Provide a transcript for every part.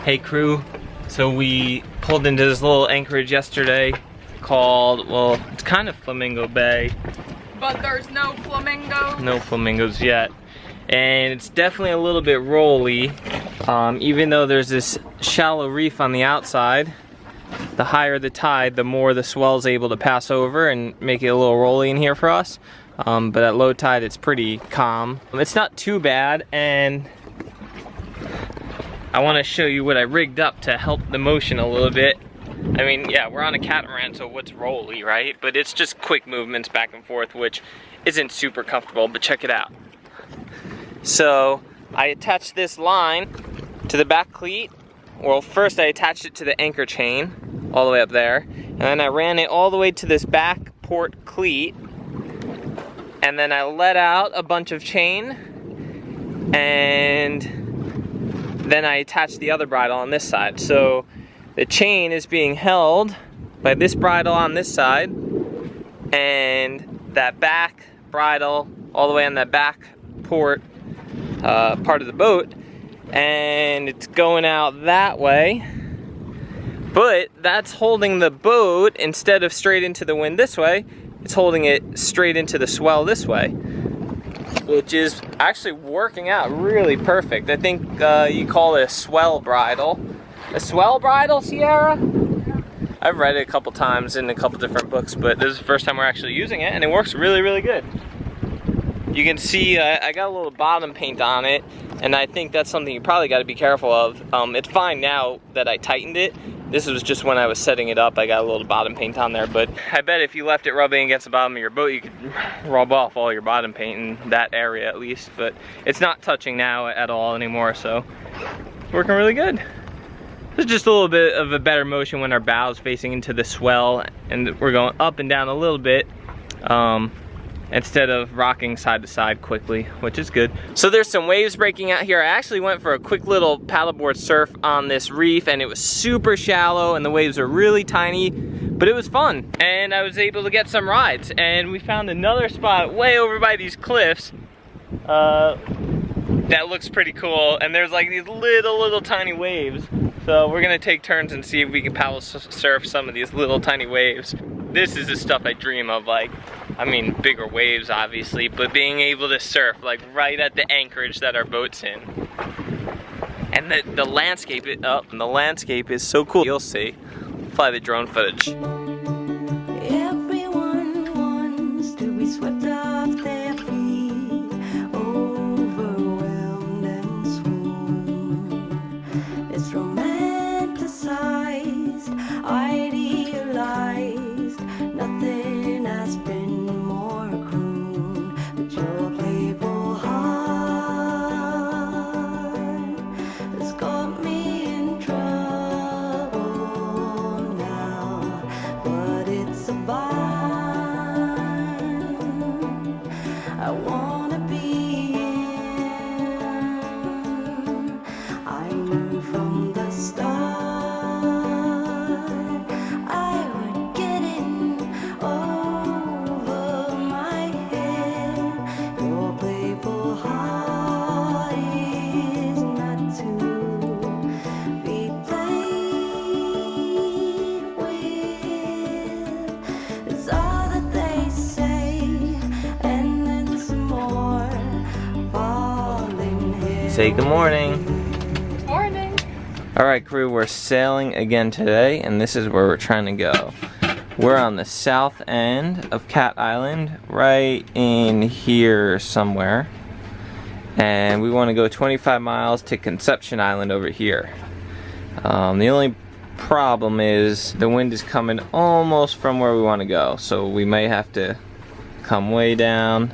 Hey crew, so we pulled into this little anchorage yesterday called, well, it's kind of Flamingo Bay. But there's no flamingo. No flamingos yet. And it's definitely a little bit rolly. Even though there's this shallow reef on the outside, the higher the tide, the more the swell's able to pass over and make it a little rolly in here for us. But at low tide, it's pretty calm. It's not too bad, and I want to show you what I rigged up to help the motion a little bit. I mean, yeah, we're on a catamaran, so what's rolly, right? But it's just quick movements back and forth, which isn't super comfortable, but check it out. So I attached this line to the back cleat. Well, first I attached it to the anchor chain all the way up there, and then I ran it all the way to this back port cleat, and then I let out a bunch of chain, and then I attached the other bridle on this side. So the chain is being held by this bridle on this side, and that back bridle all the way on that back port part of the boat, and it's going out that way. But that's holding the boat, instead of straight into the wind this way, it's holding it straight into the swell this way, which is actually working out really perfect. I think you call it a swell bridle. A swell bridle, Sierra? I've read it a couple times in a couple different books, but this is the first time we're actually using it, and it works really, really good. You can see I got a little bottom paint on it, and I think that's something you probably got to be careful of. It's fine now that I tightened it. This was just when I was setting it up, I got a little bottom paint on there, but I bet if you left it rubbing against the bottom of your boat, you could rub off all your bottom paint in that area at least, but it's not touching now at all anymore, so it's working really good. There's just a little bit of a better motion when our bow's facing into the swell, and we're going up and down a little bit, instead of rocking side to side quickly, which is good. So there's some waves breaking out here. I actually went for a quick little paddleboard surf on this reef, and it was super shallow and the waves were really tiny, but it was fun. And I was able to get some rides, and we found another spot way over by these cliffs that looks pretty cool, and there's like these little tiny waves. So we're gonna take turns and see if we can paddle surf some of these little tiny waves. This is the stuff I dream of, like, I mean, bigger waves obviously, but being able to surf like right at the anchorage that our boat's in. And the landscape, the landscape is so cool. You'll see. Fly the drone footage. Everyone wants to be swept off their feet, overwhelmed and swooned. It's romanticized, idealized, nothing has been more crooned, but your playful heart has got me in trouble now, but it's a bind I wanna be in. I knew from the start I would get in over my head. Your playful heart is not to be played with. It's all that they say, and then some more falling here. Say good morning. Morning. Alright crew, we're sailing again today, and this is where we're trying to go. We're on the south end of Cat Island, right in here somewhere. And we want to go 25 miles to Conception Island over here. The only problem is the wind is coming almost from where we want to go, so we may have to come way down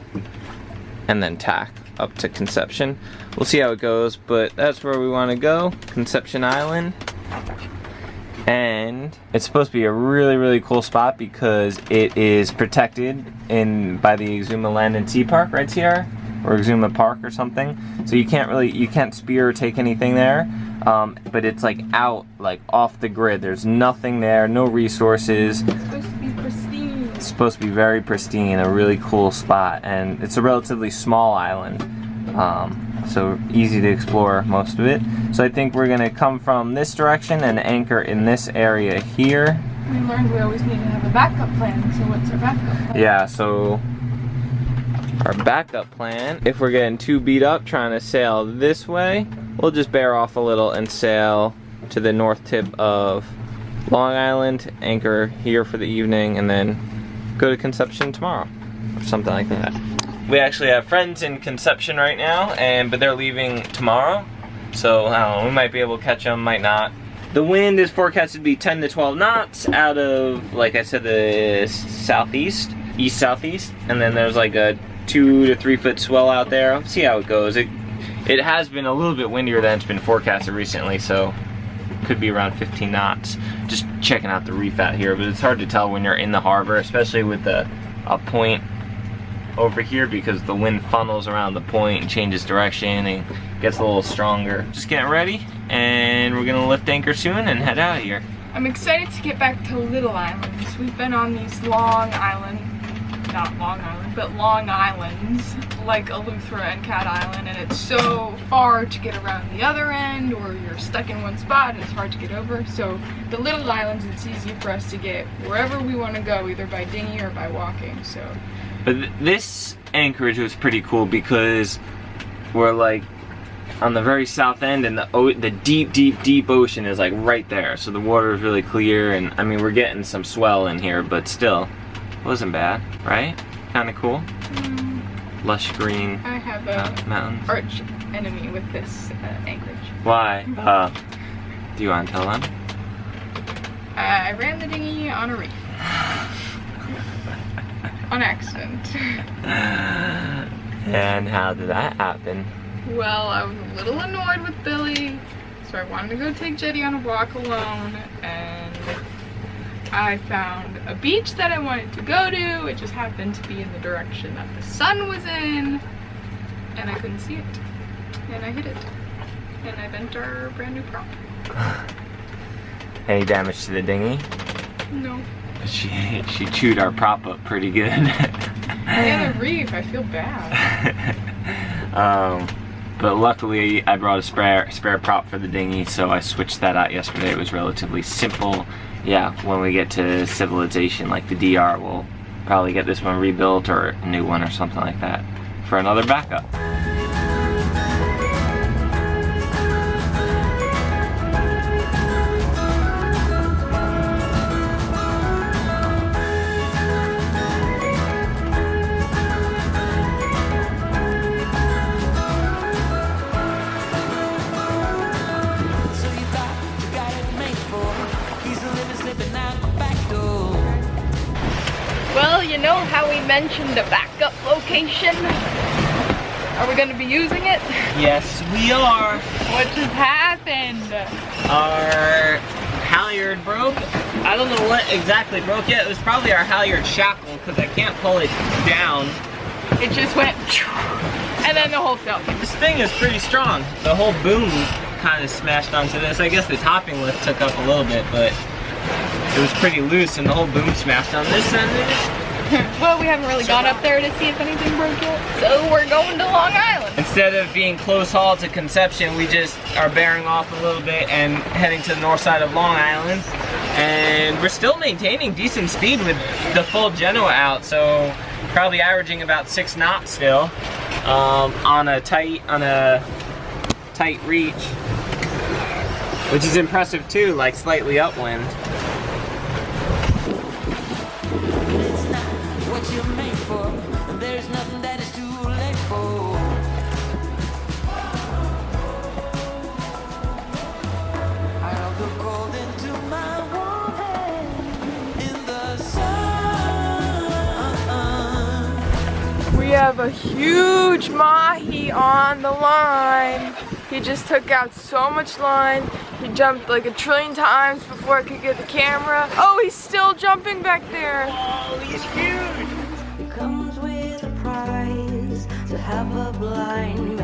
and then tack up to Conception. We'll see how it goes, but that's where we want to go, Conception Island. And it's supposed to be a really cool spot because it is protected by the Exuma Land and Sea Park, right, Sierra? or Exuma Park or something. So you can't spear or take anything there. But it's like out, like off the grid. There's nothing there, no resources. It's supposed to be pristine. It's supposed to be very pristine, a really cool spot, and it's a relatively small island. So easy to explore most of it. So I think we're gonna come from this direction and anchor in this area here. We learned we always need to have a backup plan, so what's our backup plan? Yeah, so our backup plan, if we're getting too beat up trying to sail this way, we'll just bear off a little and sail to the north tip of Long Island, anchor here for the evening, and then go to Conception tomorrow, or something like that. We actually have friends in Conception right now, but they're leaving tomorrow, so I don't know, we might be able to catch them, might not. The wind is forecasted to be 10 to 12 knots out of, like I said, the southeast, east-southeast, and then there's like a 2 to 3 foot swell out there. Let's see how it goes. It has been a little bit windier than it's been forecasted recently, so could be around 15 knots. Just checking out the reef out here, but it's hard to tell when you're in the harbor, especially with a point over here, because the wind funnels around the point and changes direction and gets a little stronger. Just getting ready, and we're gonna lift anchor soon and head out of here. I'm excited to get back to Little Islands. We've been on these Long Islands, like Eleuthera and Cat Island, and it's so far to get around the other end, or you're stuck in one spot and it's hard to get over. So the Little Islands, it's easy for us to get wherever we want to go, either by dinghy or by walking. So, but this Anchorage was pretty cool because we're like on the very south end, and the deep ocean is like right there. So the water is really clear, and I mean we're getting some swell in here, but still, wasn't bad, right? Kind of cool. Lush green. I have a mountains. arch enemy with this Anchorage. Why? Do you want to tell them? I ran the dinghy on a reef. On accident. And how did that happen? Well, I was a little annoyed with Billy, so I wanted to go take Jetty on a walk alone, and I found a beach that I wanted to go to. It just happened to be in the direction that the sun was in, and I couldn't see it. And I hit it. And I bent our brand new prop. Any damage to the dinghy? No. She chewed our prop up pretty good. Yeah, the reef, I feel bad. But luckily I brought a spare prop for the dinghy, so I switched that out yesterday. It was relatively simple. Yeah, when we get to civilization like the DR, we'll probably get this one rebuilt or a new one or something like that for another backup. Well, you know how we mentioned a backup location? Are we gonna be using it? Yes, we are. What just happened? Our halyard broke. I don't know what exactly broke yet. It was probably our halyard shackle because I can't pull it down. It just went, and then the whole fell. This thing is pretty strong. The whole boom kind of smashed onto this. I guess the topping lift took up a little bit, but it was pretty loose and the whole boom smashed on this end. Well, we haven't really gone up there to see if anything broke yet, so we're going to Long Island. Instead of being close haul to Conception, we just are bearing off a little bit and heading to the north side of Long Island. And we're still maintaining decent speed with the full Genoa out, so probably averaging about 6 knots still on a tight reach, which is impressive too, like slightly upwind. You're made for, and there's nothing that is too late for. I'll go cold into my warm head in the sun. We have a huge mahi on the line. He just took out so much line. He jumped like 1 trillion times before I could get the camera. Oh, he's still jumping back there. Oh, he's huge. It comes with a price, so have a blind